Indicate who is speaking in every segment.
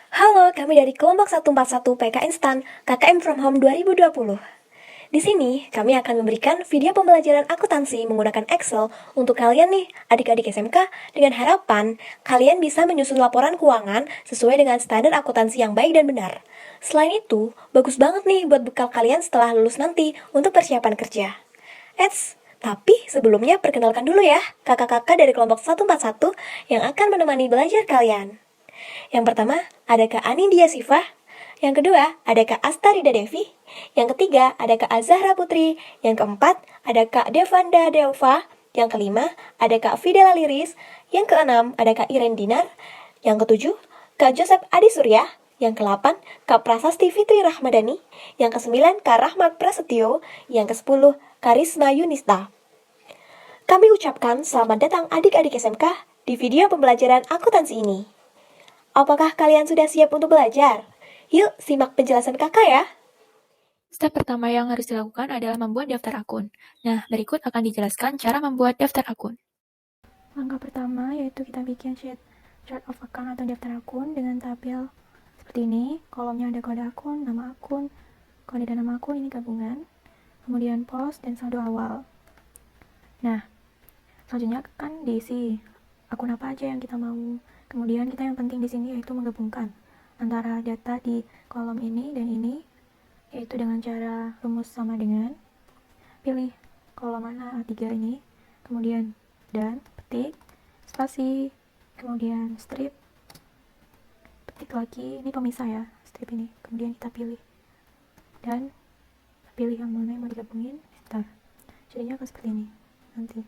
Speaker 1: Halo, kami dari kelompok 141 PK Instan KKM From Home 2020. Di sini, kami akan memberikan video pembelajaran akuntansi menggunakan Excel untuk kalian nih, adik-adik SMK, dengan harapan kalian bisa menyusun laporan keuangan sesuai dengan standar akuntansi yang baik dan benar. Selain itu, bagus banget nih buat bekal kalian setelah lulus nanti untuk persiapan kerja. Tapi sebelumnya perkenalkan dulu ya, kakak-kakak dari kelompok 141 yang akan menemani belajar kalian. Yang pertama, ada Kak Anindya Sifah. Yang kedua, ada Kak Astarida Devi. Yang ketiga, ada Kak Azahra Putri. Yang keempat, ada Kak Devanda Delva. Yang kelima, ada Kak Fidela Liris. Yang keenam, ada Kak Iren Dinar. Yang ketujuh, Kak Joseph Adi Surya. Yang ke-8, Kak Prasasti Fitri Rahmadani. Yang ke-9, Kak Rahmat Prasetyo. Yang ke-10, Kak Risma Yunista. Kami ucapkan selamat datang adik-adik SMK di video pembelajaran akuntansi ini. Apakah kalian sudah siap untuk belajar? Yuk, simak penjelasan kakak ya.
Speaker 2: Step pertama yang harus dilakukan adalah membuat daftar akun. Nah, berikut akan dijelaskan cara membuat daftar akun. Langkah pertama yaitu kita bikin sheet chart of account atau daftar akun dengan tabel seperti ini. Kolomnya ada kode akun, nama akun, kode dan nama akun ini gabungan, kemudian pos dan saldo awal. Nah, selanjutnya kan diisi akun apa aja yang kita mau. Kemudian kita yang penting di sini yaitu menggabungkan antara data di kolom ini dan ini, yaitu dengan cara rumus sama dengan pilih kolom mana A3 ini, kemudian dan petik, spasi, kemudian strip, petik lagi, ini pemisah ya, strip ini, kemudian kita pilih dan pilih yang mana yang mau digabungin, sebentar, jadinya akan seperti ini. Nanti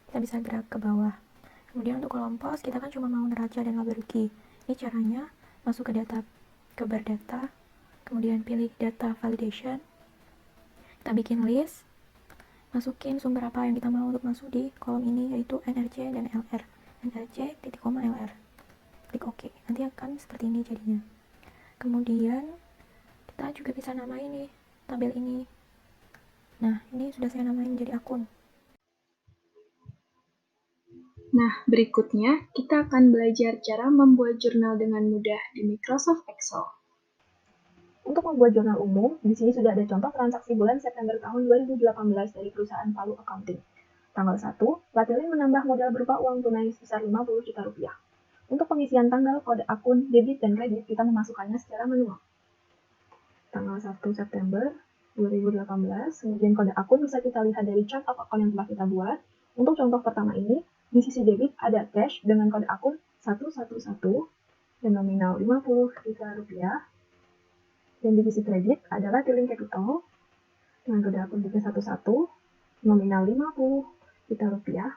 Speaker 2: kita bisa gerak ke bawah. Kemudian untuk kolom pos kita kan cuma mau neraca dan laba rugi. Ini caranya masuk ke data, ke bar data, kemudian pilih data validation, kita bikin list, masukin sumber apa yang kita mau untuk masuk di kolom ini, yaitu NRC dan LR. NRC titik koma LR, klik OK, nanti akan seperti ini jadinya. Kemudian kita juga bisa namain nih tabel ini. Nah, ini sudah saya namain jadi akun.
Speaker 3: Nah, berikutnya kita akan belajar cara membuat jurnal dengan mudah di Microsoft Excel.
Speaker 4: Untuk membuat jurnal umum, di sini sudah ada contoh transaksi bulan September tahun 2018 dari perusahaan Palu Accounting. Tanggal 1, Latilin menambah modal berupa uang tunai sebesar 50 juta rupiah. Untuk pengisian tanggal, kode akun, debit, dan kredit, kita memasukkannya secara manual. Tanggal 1 September 2018, kemudian kode akun bisa kita lihat dari chart of account yang telah kita buat. Untuk contoh pertama ini, di sisi debit ada cash dengan kode akun 111 dan nominal 50 juta rupiah. Dan di sisi kredit adalah Latilin Capital dengan kode akun 311, nominal 50 juta rupiah.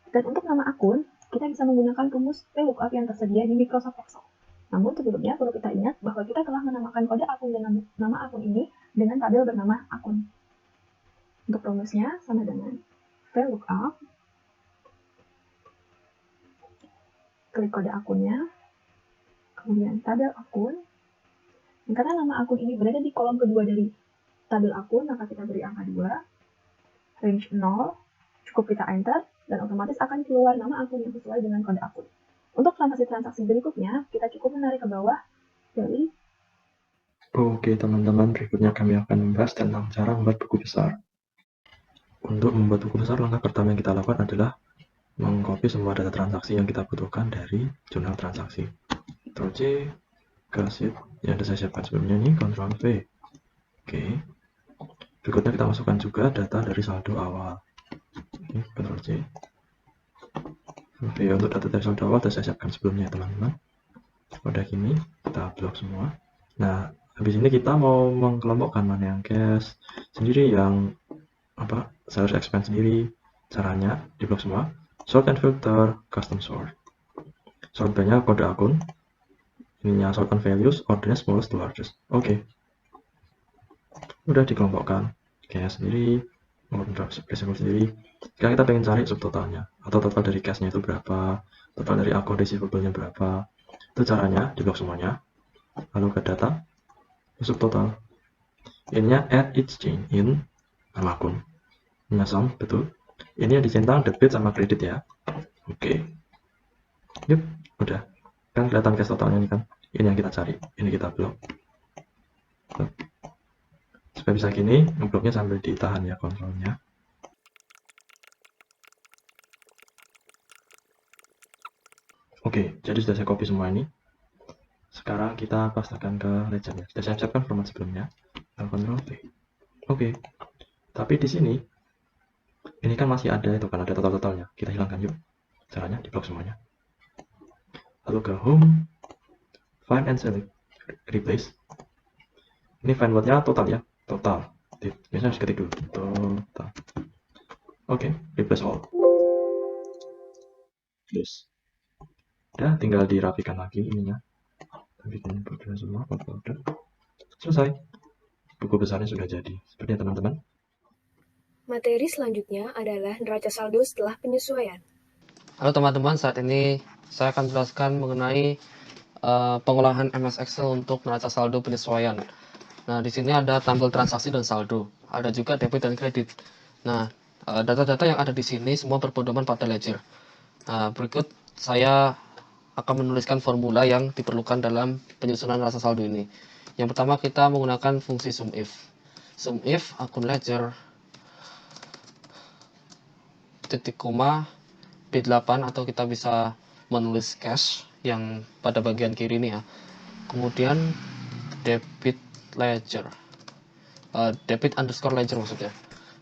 Speaker 4: Dan untuk nama akun, kita bisa menggunakan rumus VLOOKUP yang tersedia di Microsoft Excel. Namun sebelumnya perlu kita ingat bahwa kita telah menamakan kode akun dan nama akun ini dengan tabel bernama akun. Untuk rumusnya sama dengan VLOOKUP, klik kode akunnya, kemudian tabel akun. Dan karena nama akun ini berada di kolom kedua dari tabel akun, maka kita beri angka 2, range 0, cukup kita enter, dan otomatis akan keluar nama akun yang sesuai dengan kode akun. Untuk transaksi-transaksi berikutnya, kita cukup menarik ke bawah dari.
Speaker 5: Oke teman-teman, berikutnya kami akan membahas tentang cara membuat buku besar. Untuk membuat buku besar, langkah pertama yang kita lakukan adalah mengcopy semua data transaksi yang kita butuhkan dari jurnal transaksi. Ctrl C ke sheet yang sudah saya siapkan sebelumnya ini, Ctrl V. Oke. Berikutnya kita masukkan juga data dari saldo awal. Oke, Ctrl C. Oke, untuk data dari saldo awal sudah saya siapkan sebelumnya teman-teman. Pada gini, kita blok semua. Nah, habis ini kita mau mengkelompokkan mana yang cash sendiri, yang sales expense sendiri. Caranya di blok semua, sort and filter, custom sort. Sort by-nya kode akun, ininya sort on values, ordernya smallest to largest. Oke. Udah dikelompokkan, cash sendiri, receivable sendiri. Sekarang kita pengen cari subtotalnya, atau total dari cashnya itu berapa, total dari akun receivable-nya berapa. Itu caranya di blok semuanya. Lalu ke data, subtotal. Ininya add each chain in nama akun. Ini sum, betul. Ini yang dicentang debit sama kredit ya. Oke. Yuk, Udah, kan kelihatan cash totalnya ini kan. Ini yang kita cari, ini kita blok. Tuh. Supaya bisa gini, ngebloknya sambil ditahan ya kontrolnya. Oke, jadi sudah saya copy semua ini. Sekarang kita pastekan ke legendnya. Sudah saya siapkan format sebelumnya. Ctrl V. Oke. Tapi di sini ini kan masih ada itu kan, ada total-totalnya. Kita hilangkan yuk. Caranya di blok semuanya. Lalu ke home, find and select, replace. Ini find word-nya total ya, total. Biasanya harus ketik dulu, total. Oke, replace all. Yes. Udah, tinggal dirapikan lagi ininya. Bikin folder semua, folder. Selesai. Buku besarnya sudah jadi. Sepertinya teman-teman.
Speaker 1: Materi selanjutnya adalah neraca saldo setelah penyesuaian.
Speaker 6: Halo teman-teman, saat ini saya akan jelaskan mengenai pengolahan MS Excel untuk neraca saldo penyesuaian. Nah, di sini ada tabel transaksi dan saldo. Ada juga debit dan kredit. Nah, data-data yang ada di sini semua berpedoman pada ledger. Nah, berikut saya akan menuliskan formula yang diperlukan dalam penyusunan neraca saldo ini. Yang pertama kita menggunakan fungsi SUMIF. SUMIF akun ledger titik koma B8 atau kita bisa menulis cash yang pada bagian kiri ini ya. Kemudian debit ledger, debit underscore ledger maksudnya.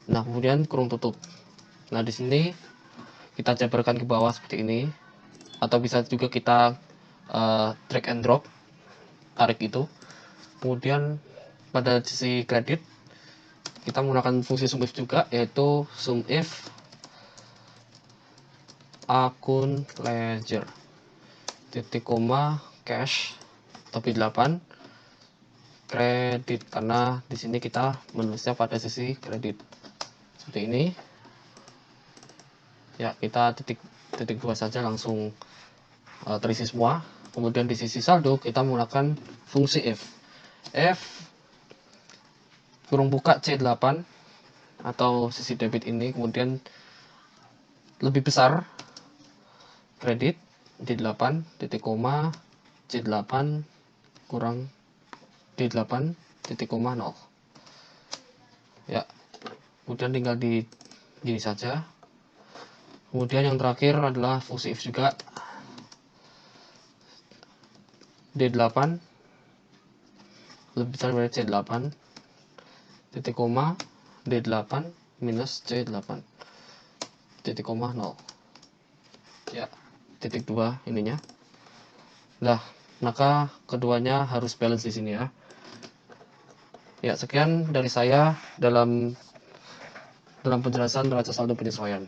Speaker 6: Nah kemudian kurung tutup. Nah di sini kita jabarkan ke bawah seperti ini, atau bisa juga kita drag and drop, tarik itu. Kemudian pada sisi kredit kita menggunakan fungsi SUMIF juga, yaitu SUMIF akun ledger titik koma cash tapi 8 kredit, karena di sini kita menulisnya pada sisi kredit seperti ini ya. Kita titik 2 saja langsung terisi semua. Kemudian di sisi saldo kita menggunakan fungsi if kurung buka C8 atau sisi debit ini, kemudian lebih besar kredit D8 titik koma C8 kurang D8 titik koma 0 ya. Kemudian tinggal di gini saja. Kemudian yang terakhir adalah fungsi if juga, D8 lebih besar dari C8 titik koma D8 minus C8 titik koma 0 ya, titik 2 ininya. Nah, maka keduanya harus balance di sini ya. Ya, sekian dari saya dalam penjelasan neraca saldo penyesuaian.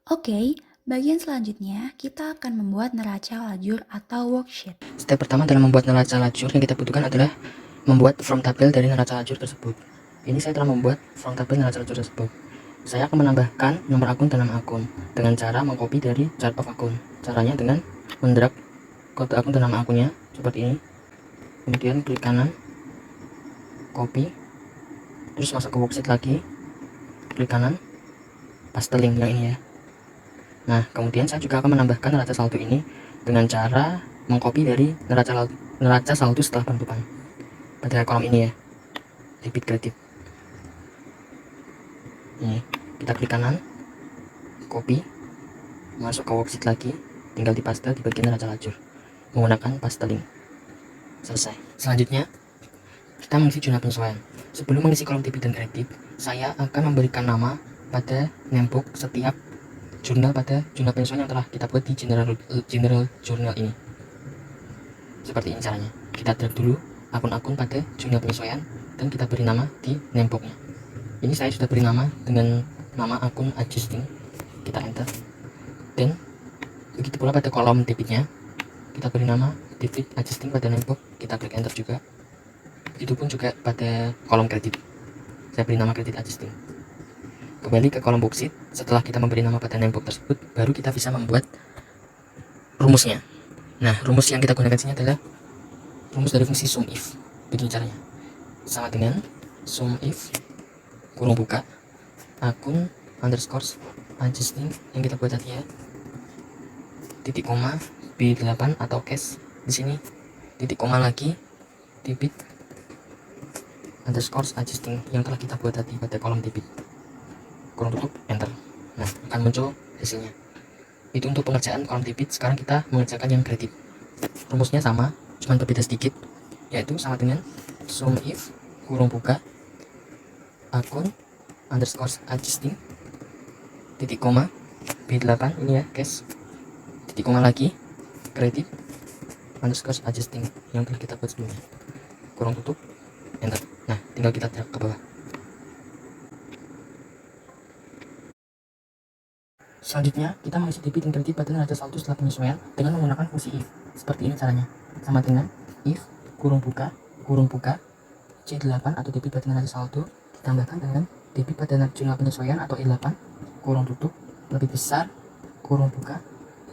Speaker 7: Oke, bagian selanjutnya kita akan membuat neraca lajur atau worksheet.
Speaker 8: Step pertama dalam membuat neraca lajur yang kita butuhkan adalah membuat from tabel dari neraca lajur tersebut. Ini saya telah membuat from tabel neraca lajur tersebut. Saya akan menambahkan nomor akun dalam akun dengan cara mengcopy dari chart of akun. Caranya dengan mendrag kode akun dalam akunnya seperti ini. Kemudian klik kanan, copy, terus masuk ke worksheet lagi, klik kanan, paste link yang ini ya. Nah, kemudian saya juga akan menambahkan neraca saldo ini dengan cara mengcopy dari neraca saldo setelah penutupan pada kolom ini ya, debit kredit. Ini kita klik kanan, copy, masuk ke worksheet lagi, tinggal dipaste di bagian neraca lajur menggunakan paste link. Selesai. Selanjutnya kita mengisi jurnal penyesuaian. Sebelum mengisi kolom debit dan kredit, saya akan memberikan nama pada namebook setiap jurnal pada jurnal penyesuaian yang telah kita buat di general journal ini. Seperti ini caranya. Kita drag dulu akun-akun pada jurnal penyesuaian dan kita beri nama di namebooknya. Ini saya sudah beri nama dengan nama akun adjusting. Kita enter. Dan begitu pula pada kolom debitnya, kita beri nama debit adjusting pada namebook. Kita klik enter juga. Begitupun juga pada kolom kredit, saya beri nama kredit adjusting. Kembali ke kolom worksheet. Setelah kita memberi nama pada namebook tersebut, baru kita bisa membuat rumusnya. Nah, rumus yang kita gunakan sini adalah rumus dari fungsi SUMIF. Begini caranya. Sama dengan SUMIF kurung buka akun underscore adjusting yang kita buat tadi ya, titik koma B8 atau cash. Di sini titik koma lagi, debit underscore adjusting yang telah kita buat tadi pada kolom debit. Kurung tutup, enter. Nah, akan muncul hasilnya. Itu untuk pengerjaan kolom debit. Sekarang kita mengerjakan yang kredit. Rumusnya sama, cuma berbeda sedikit, yaitu sama dengan sum if kurung buka akun underscore adjusting titik koma B8 ini ya cash, titik koma lagi kredit underscore adjusting yang telah kita buat sebelumnya, kurung tutup, enter. Nah, tinggal kita drag ke bawah. Selanjutnya, kita mengisi debit dan kredit pada neraca saldo setelah penyesuaian dengan menggunakan fungsi if. Seperti ini caranya. Sama dengan if kurung buka C8 atau debit pada neraca saldo ditambahkan dengan debit pada jumlah penyesuaian atau E8 kurung tutup lebih besar kurung buka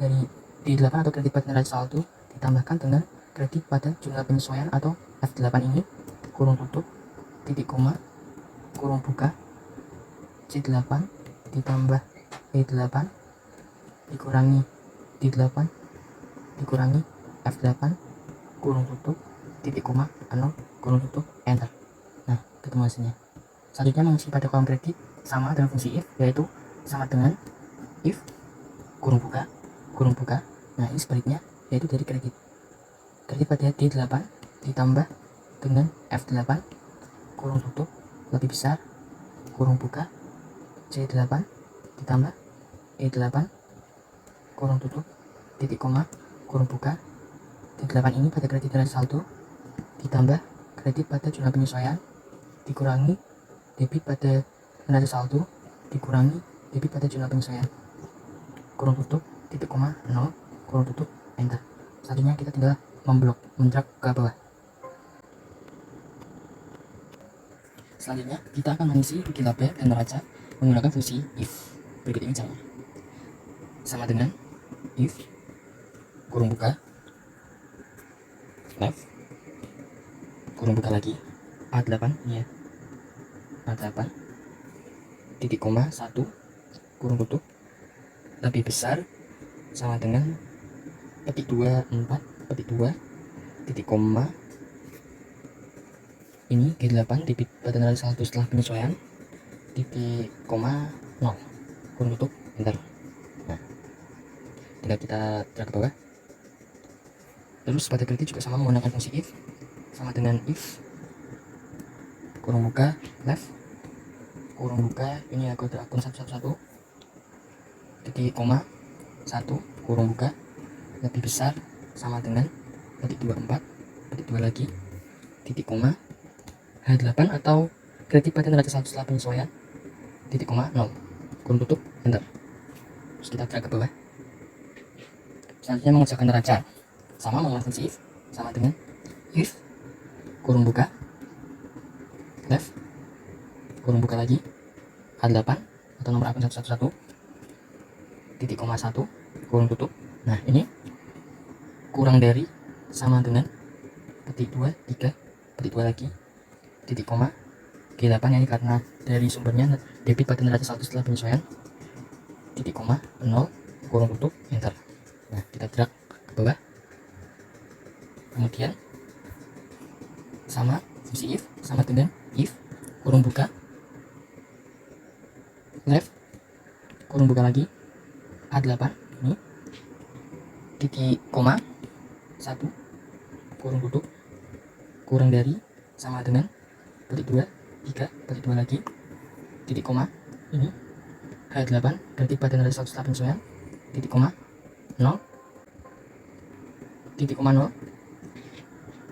Speaker 8: dari D8 atau kredit pada neraca saldo ditambahkan dengan kredit pada jumlah penyesuaian atau F8 ini kurung tutup titik koma kurung buka C8 ditambah E8 dikurangi D8 dikurangi F8 kurung tutup titik koma 0 kurung tutup, enter. Nah, ketemu hasilnya. Selanjutnya mengisi pada kolom kredit sama dengan fungsi if, yaitu sama dengan if kurung buka. Nah, ini sebaliknya, yaitu dari kredit pada D8 ditambah dengan F8 kurung tutup lebih besar kurung buka C8 ditambah E8 kurung tutup titik koma kurung buka. D8 ini pada kredit neraca saldo ditambah kredit pada jumlah penyesuaian dikurangi debit pada neraca saldo dikurangi debit pada jumlah penyesuaian kurung tutup titik koma 0 kurung tutup, enter. Selanjutnya kita tinggal mendrag ke bawah. Selanjutnya kita akan mengisi bukti laba dan neraca menggunakan fungsi if. Berikut ini caranya. Sama dengan if kurung buka left kurung buka lagi A8 ya, A8 titik koma 1 kurung tutup lebih besar sama dengan petik 2 4 petik 2 titik koma ini G8 debit pada neraca saldo setelah penyesuaian titik koma 0 kurung tutup, enter. Nah, tinggal kita drag ke bawah. Terus pada kredit juga sama menggunakan fungsi if, sama dengan if kurung buka left kurung buka ini kode akun 111 titik koma 1 kurung buka lebih besar sama dengan petik 24 petik 2 lagi titik koma H8 atau kredit pada neraca saldo setelah penyesuaian titik koma 0 kurung tutup, enter. Terus kita drag ke bawah. Selanjutnya mengerjakan neraca sama menggunakan fungsi if, sama dengan if kurung buka left kurung buka lagi A8 atau nomor akun 111 titik koma 1 kurung tutup. Nah, ini kurang dari sama dengan petik 2 3 petik 2 lagi titik koma G8 ini karena dari sumbernya debit pada neraca saldo setelah penyesuaian titik koma 0 kurung tutup, enter. Nah, kita drag ke bawah. Kemudian sama fungsi if, sama dengan if kurung buka left kurung buka lagi A8 ini titik koma 1 kurung tutup kurang dari sama dengan petik 2 3 petik 2 lagi titik koma ini H8 kredit pada neraca saldo setelah penyesuaian titik koma 0 titik koma 0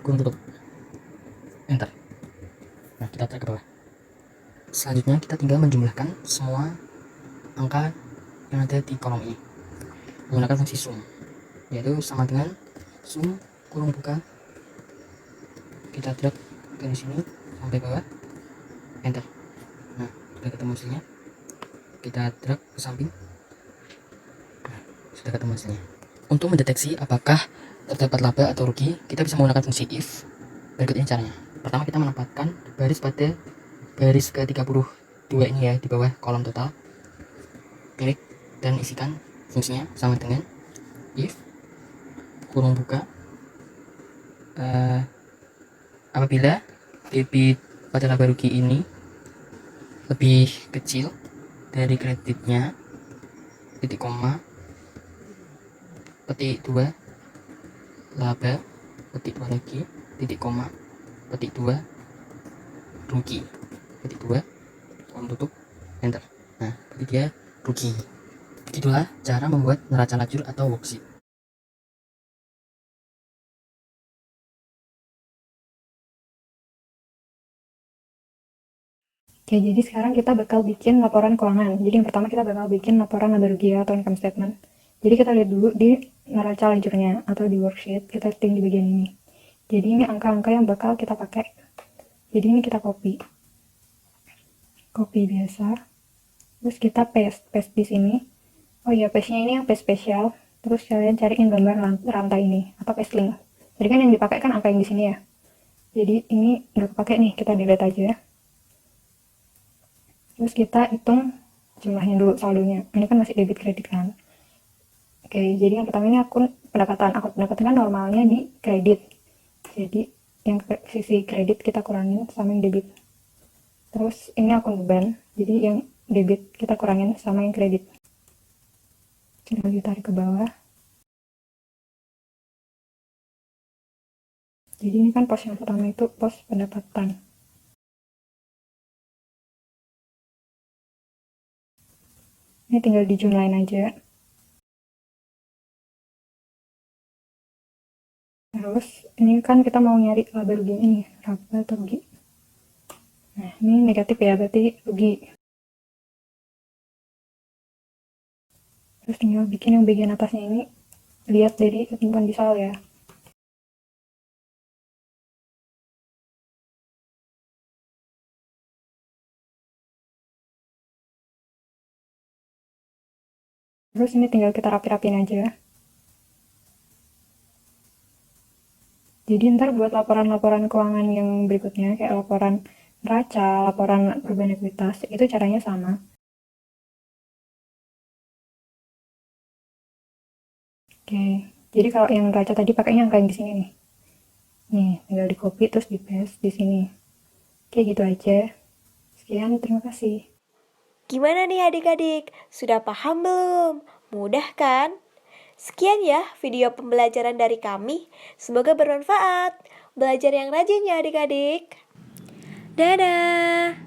Speaker 8: kurung tutup, enter. Nah, kita drag ke bawah. Selanjutnya kita tinggal menjumlahkan semua angka yang ada di kolom ini menggunakan fungsi sum, yaitu sama dengan sum kurung buka. Kita drag dari sini sampai bawah, enter. Nah, sudah ketemu hasilnya. Kita drag ke samping. Nah, sudah ketemu hasilnya. Untuk mendeteksi apakah terdapat laba atau rugi, kita bisa menggunakan fungsi if. Berikut ini caranya. Pertama, kita menempatkan baris pada baris ke-32 ini ya, di bawah kolom total. Klik dan isikan fungsinya sama dengan if kurung buka. Apabila debit pada laba rugi ini lebih kecil dari kreditnya, titik koma, petik 2, laba, petik 2 lagi, titik koma, petik 2, rugi, petik 2, tutup, enter. Nah, berarti dia rugi. Begitulah cara membuat neraca lajur atau worksheet.
Speaker 2: Oke, jadi sekarang kita bakal bikin laporan keuangan. Jadi yang pertama kita bakal bikin laporan laba rugi atau income statement. Jadi kita lihat dulu di neraca lajurnya atau di worksheet, kita setting di bagian ini. Jadi ini angka-angka yang bakal kita pakai. Jadi ini kita copy biasa. Terus kita paste di sini. Oh iya, paste-nya ini yang paste spesial. Terus kalian cariin gambar rantai ini atau paste link. Jadi kan yang dipakai kan angka yang di sini ya. Jadi ini nggak kepake nih, kita delete aja ya. Terus kita hitung jumlahnya dulu, saldonya. Ini kan masih debit kredit kan. Oke, jadi yang pertama ini akun pendapatan. Akun pendapatan kan normalnya di kredit. Jadi yang sisi kredit kita kurangin sama yang debit. Terus ini akun beban. Jadi yang debit kita kurangin sama yang kredit. Tinggal ditarik ke bawah. Jadi ini kan pos yang pertama itu pos pendapatan. Ini tinggal dijumlahin aja. Terus ini kan kita mau nyari laba rugi ini, laba atau rugi. Nah, ini negatif ya, berarti rugi. Terus tinggal bikin yang bagian atasnya ini, lihat dari ketentuan di sal ya. Terus ini tinggal kita rapi-rapin aja. Jadi ntar buat laporan-laporan keuangan yang berikutnya, kayak laporan neraca, laporan perubahan ekuitas, itu caranya sama. Oke, jadi kalau yang neraca tadi pakainya angka yang di sini nih. Nih, tinggal di copy terus di paste di sini. Oke, gitu aja. Sekian, terima kasih.
Speaker 1: Gimana nih adik-adik? Sudah paham belum? Mudah kan? Sekian ya video pembelajaran dari kami. Semoga bermanfaat. Belajar yang rajin ya adik-adik. Dadah!